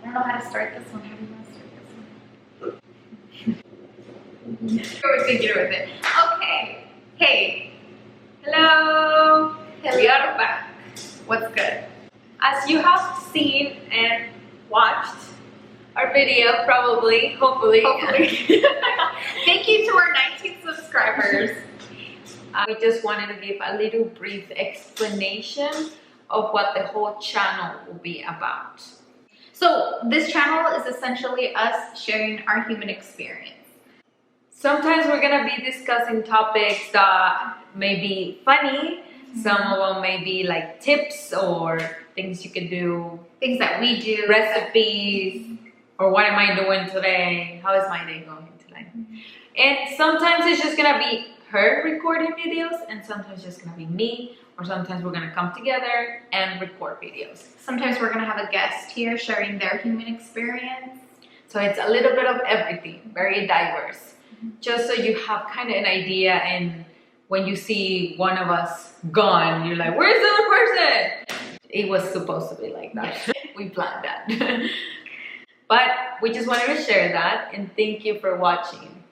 I don't know how to start this one. How do you want to start this one? We're thinking with it. Okay. Hey. Hello. We are back. What's good? As you have seen and watched our video, probably, hopefully. Thank you to our 19 subscribers. We just wanted to give a little brief explanation of what the whole channel will be about. So this channel is essentially us sharing our human experience. Sometimes we're gonna be discussing topics that may be funny. Some of them may be like tips or things you can do, things that we do, recipes, or what am I doing today? How is my day going today? And sometimes it's just gonna be her recording videos, and sometimes it's just gonna be me, or sometimes we're gonna come together and record videos. Sometimes we're gonna have a guest here sharing their human experience. So it's a little bit of everything, very diverse. Just so you have kind of an idea, and when you see one of us gone, you're like, where's the other person? It was supposed to be like that. We planned that. But we just wanted to share that, and thank you for watching.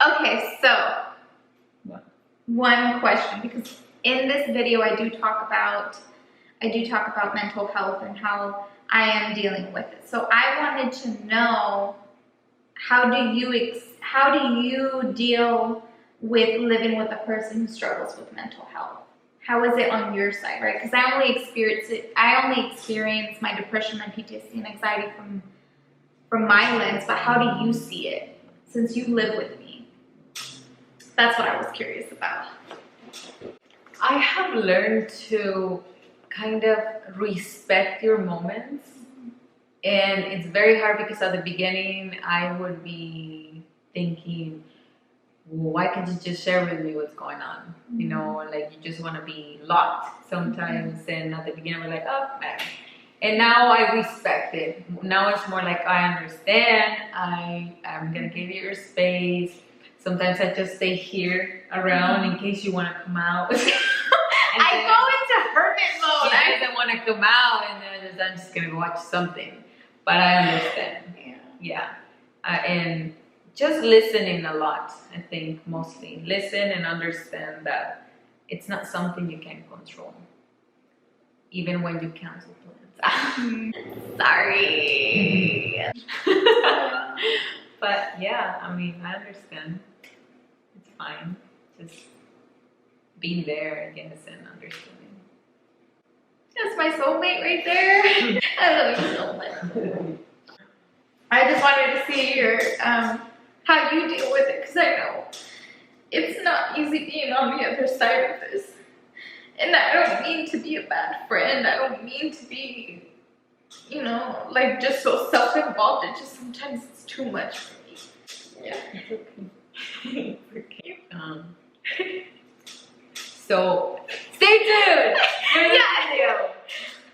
Okay, so one question, because in this video I do talk about mental health and how I am dealing with it. So I wanted to know, how do you deal with living with a person who struggles with mental health? How is it on your side, right? Because I only experience my depression, my PTSD, and anxiety from my lens. But how do you see it, since you live with me? That's what I was curious about. I have learned to kind of respect your moments. And it's very hard because at the beginning I would be thinking, well, why can't you just share with me what's going on? You know, like you just want to be locked sometimes. And at the beginning we're like, oh man. And now I respect it. Now it's more like, I understand. I'm gonna give you your space. Sometimes I just stay here around in case you want to come out. I go into hermit mode. I didn't want to come out, and then I'm just gonna watch something. But I understand. Yeah. And just listening a lot, I think, mostly. Listen and understand that it's not something you can control. Even when you cancel plans. Sorry. But yeah, I mean, I understand. It's fine. Just being there, I guess, and understanding. That's my soulmate right there. I love you so much. I just wanted to see your how you deal with it, because I know it's not easy being on the other side of this. And I don't mean to be a bad friend. I don't mean to be, you know, like just so self-involved. It just sometimes it's too much for me. Yeah. It's okay. So stay tuned. Yeah.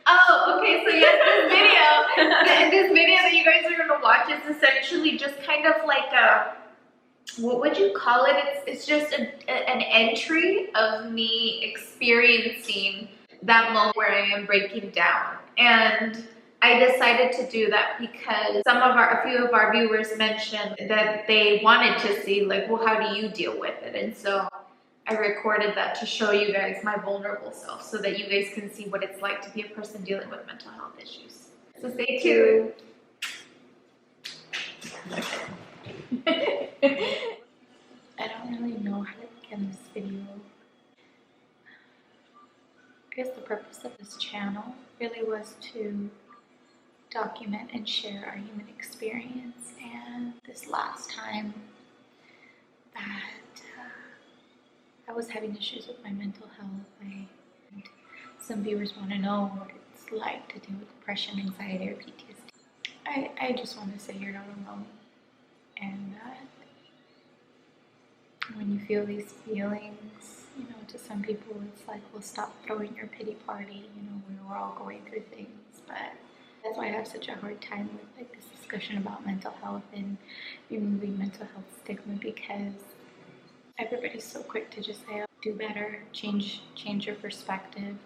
Oh, okay. So yes, this video that you guys are gonna watch is essentially just kind of like a, what would you call it? It's just an entry of me experiencing that moment where I am breaking down. And I decided to do that because a few of our viewers mentioned that they wanted to see, like, well, how do you deal with it? And so I recorded that to show you guys my vulnerable self, so that you guys can see what it's like to be a person dealing with mental health issues. So stay tuned. I don't really know how to begin this video. I guess the purpose of this channel really was to document and share our human experience. And this last time that I was having issues with my mental health, some viewers want to know what it's like to deal with depression, anxiety, or PTSD. I just want to say you're not alone, and that when you feel these feelings, you know, to some people it's like, well, stop throwing your pity party, you know, we were all going through things. But that's why I have such a hard time with like this discussion about mental health and removing mental health stigma, because everybody's so quick to just say, oh, do better, change your perspective,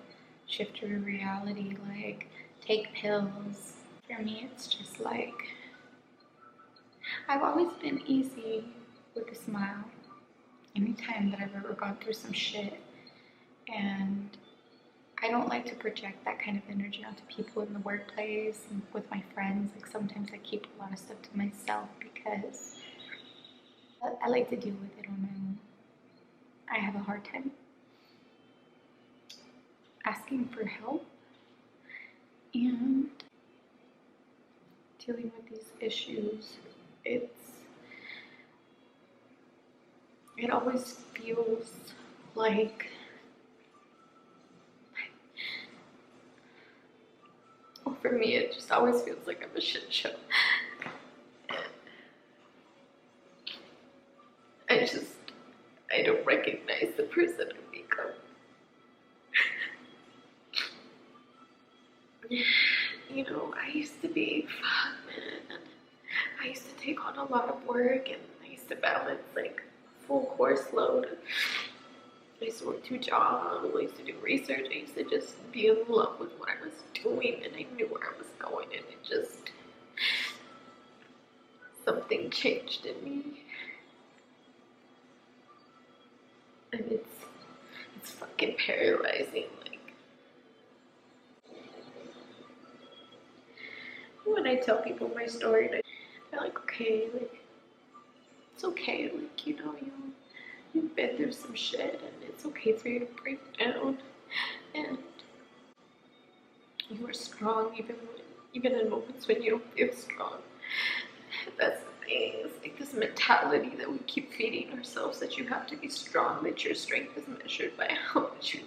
shift your reality, like take pills. For me, it's just like, I've always been easy with a smile anytime that I've ever gone through some shit, and I don't like to project that kind of energy onto people in the workplace and with my friends. Like sometimes I keep a lot of stuff to myself because I like to deal with it on my own. I have a hard time asking for help and dealing with these issues. It always feels like, well, for me, it just always feels like I'm a shit show. I don't recognize the person I've become. You know, I used to be, fuck man, I used to take on a lot of work, and I used to balance like full course load. I used to work 2 jobs, I used to do research, I used to just be in love with what I was doing, and I knew where I was going, and it just, something changed in me. And it's fucking paralyzing. Like, when I tell people my story, they're like, okay, like, it's okay, like, you know, you've been through some shit, and it's okay for you to break down, and you are strong even in moments when you don't feel strong. That's the thing. It's like this mentality that we keep feeding ourselves, that you have to be strong, that your strength is measured by how much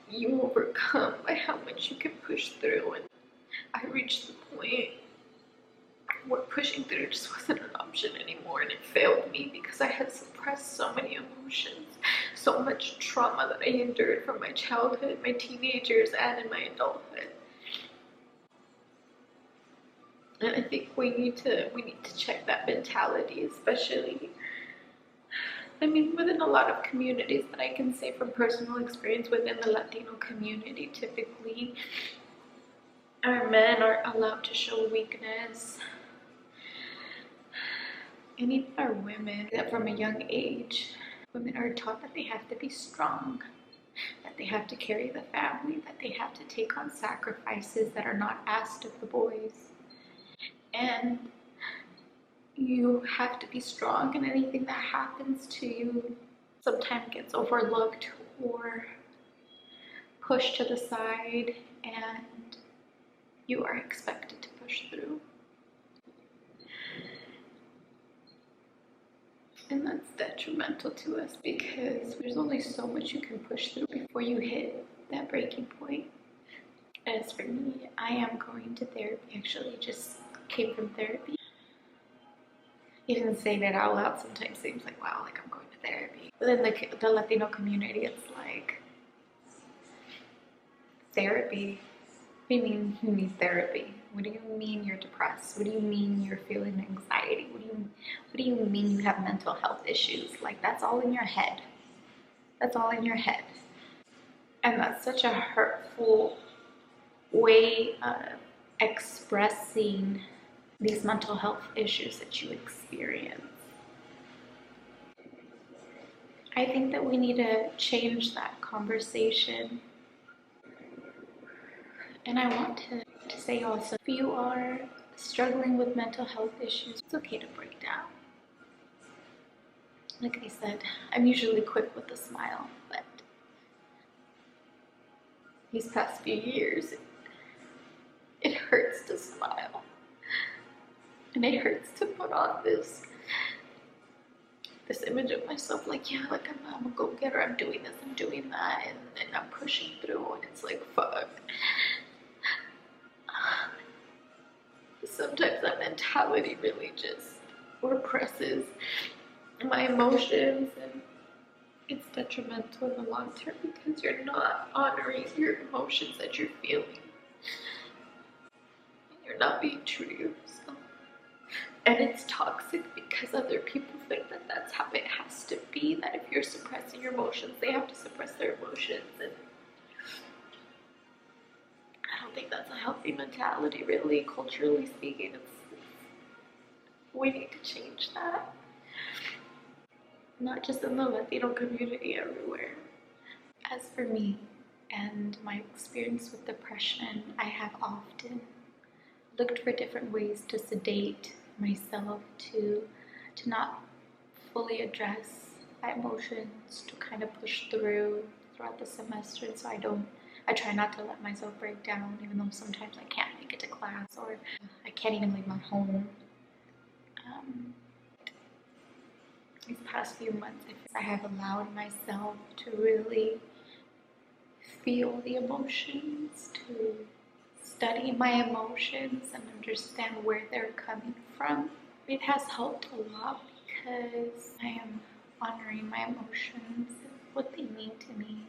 you overcome, by how much you can push through. And I reached the point where pushing through just wasn't an option anymore, and it failed me because I had suppressed so many emotions, so much trauma that I endured from my childhood, my teenage years, and in my adulthood. And I think we need to check that mentality, especially, I mean, within a lot of communities, but I can say from personal experience within the Latino community, typically our men are allowed to show weakness, and even our women, that from a young age, women are taught that they have to be strong, that they have to carry the family, that they have to take on sacrifices that are not asked of the boys. And you have to be strong, and anything that happens to you sometimes gets overlooked or pushed to the side, and you are expected to push through. And that's detrimental to us because there's only so much you can push through before you hit that breaking point. As for me, I am going to therapy. Actually, just came from therapy. Even saying it out loud sometimes seems like, wow, like I'm going to therapy. But in the Latino community, it's like, therapy? What do you mean you need therapy? What do you mean you're depressed? What do you mean you're feeling anxiety? What do you mean you have mental health issues? Like, that's all in your head. That's all in your head. And that's such a hurtful way of expressing these mental health issues that you experience. I think that we need to change that conversation. And I want to say also, if you are struggling with mental health issues, it's okay to break down. Like I said, I'm usually quick with a smile, but these past few years, it hurts to smile. And it hurts to put on this image of myself, like, yeah, like I'm a go-getter, I'm doing this, I'm doing that, and I'm pushing through, and it's like, fuck. Sometimes that mentality really just represses my emotions, and it's detrimental in the long term because you're not honoring your emotions that you're feeling. You're not being true to yourself. And it's toxic because other people think that that's how it has to be, that if you're suppressing your emotions, they have to suppress their emotions. And I don't think that's a healthy healthy mentality, really, culturally speaking. We need to change that. Not just in the Latino community, everywhere. As for me and my experience with depression, I have often looked for different ways to sedate myself, to not fully address my emotions, to kind of push throughout the semester. And so I try not to let myself break down, even though sometimes I can't make it to class or I can't even leave my home. These past few months, I have allowed myself to really feel the emotions, to study my emotions and understand where they're coming from. It has helped a lot because I am honoring my emotions and what they mean to me.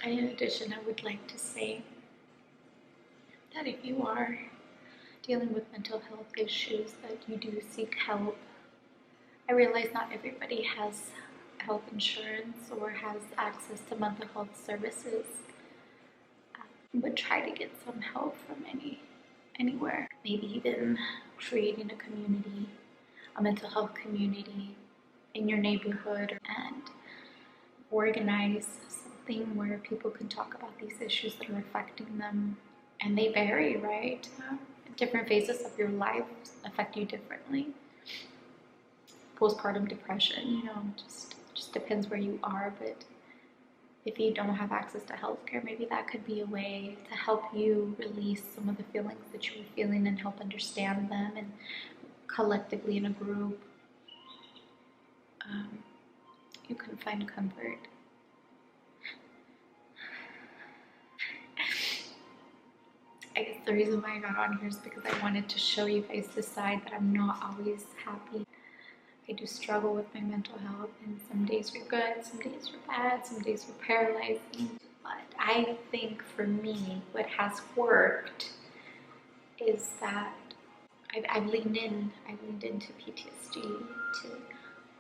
And in addition, I would like to say that if you are dealing with mental health issues, that you do seek help. I realize not everybody has health insurance or has access to mental health services, but try to get some help from anywhere. Maybe even creating a community, a mental health community in your neighborhood, and organize something where people can talk about these issues that are affecting them. And they vary, right? Different phases of your life affect you differently. Postpartum depression, just depends where you are, but if you don't have access to healthcare, maybe that could be a way to help you release some of the feelings that you were feeling and help understand them, and collectively in a group, you can find comfort. I guess the reason why I got on here is because I wanted to show you guys the side that I'm not always happy. I do struggle with my mental health, and some days are good, some days are bad, some days are paralyzing. But I think for me, what has worked is that I've leaned into PTSD, to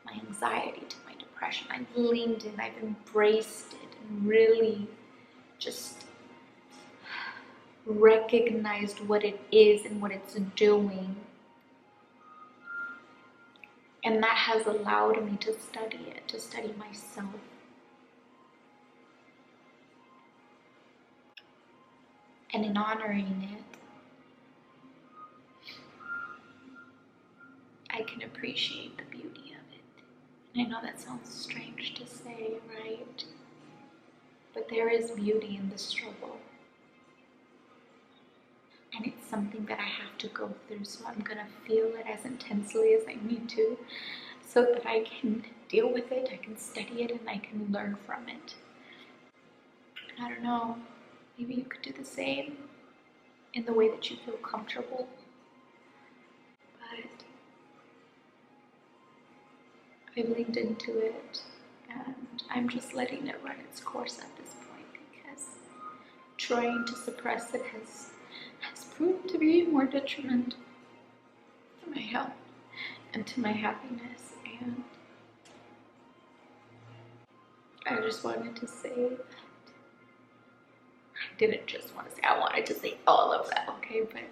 my anxiety, to my depression. I've leaned in, I've embraced it, and really just recognized what it is and what it's doing. And that has allowed me to study it, to study myself. And in honoring it, I can appreciate the beauty of it. And I know that sounds strange to say, right? But there is beauty in the struggle. And it's something that I have to go through, so I'm gonna feel it as intensely as I need to, so that I can deal with it, I can study it, and I can learn from it. I don't know, maybe you could do the same in the way that you feel comfortable, but I've leaned into it, and I'm just letting it run its course at this point, because trying to suppress it has proved to be more detrimental to my health and to my happiness. And I just wanted to say that. I didn't just want to say, I wanted to say all of that, okay? But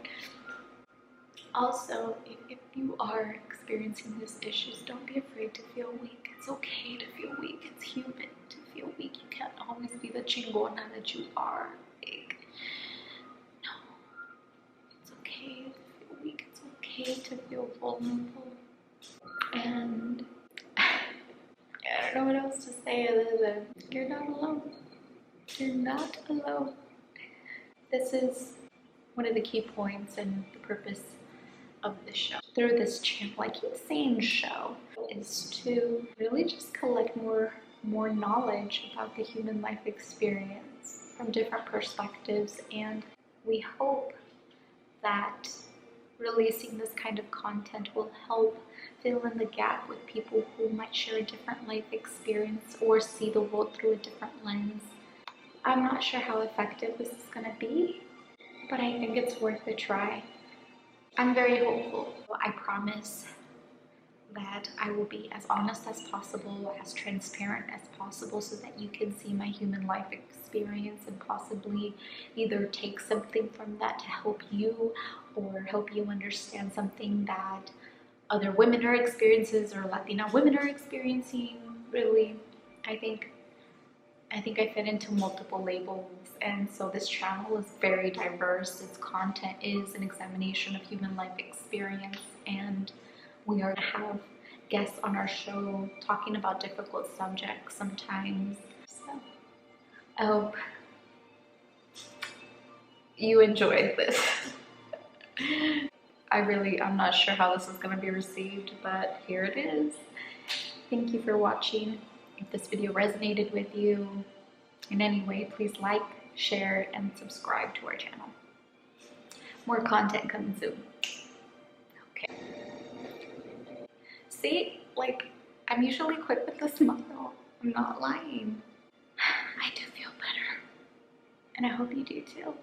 also, if you are experiencing these issues, don't be afraid to feel weak. It's okay to feel weak. It's human to feel weak. You can't always be the chingona that you are. To feel vulnerable, and I don't know what else to say other than you're not alone. You're not alone. This is one of the key points and the purpose of the show. Through this channel, I keep saying show, is to really just collect more knowledge about the human life experience from different perspectives, and we hope that releasing this kind of content will help fill in the gap with people who might share a different life experience or see the world through a different lens. I'm not sure how effective this is going to be, but I think it's worth a try. I'm very hopeful. I promise that I will be as honest as possible, as transparent as possible, so that you can see my human life experience and possibly either take something from that to help you or help you understand something that other women are experiencing or Latina women are experiencing. Really, I think I fit into multiple labels, and so this channel is very diverse. Its content is an examination of human life experience, and we are to have guests on our show talking about difficult subjects sometimes. So I hope you enjoyed this. I'm not sure how this is going to be received, but here it is. Thank you for watching. If this video resonated with you in any way, please like, share, and subscribe to our channel. More content coming soon. Okay. See, like, I'm usually quick with a smile. I'm not lying. I do feel better. And I hope you do too.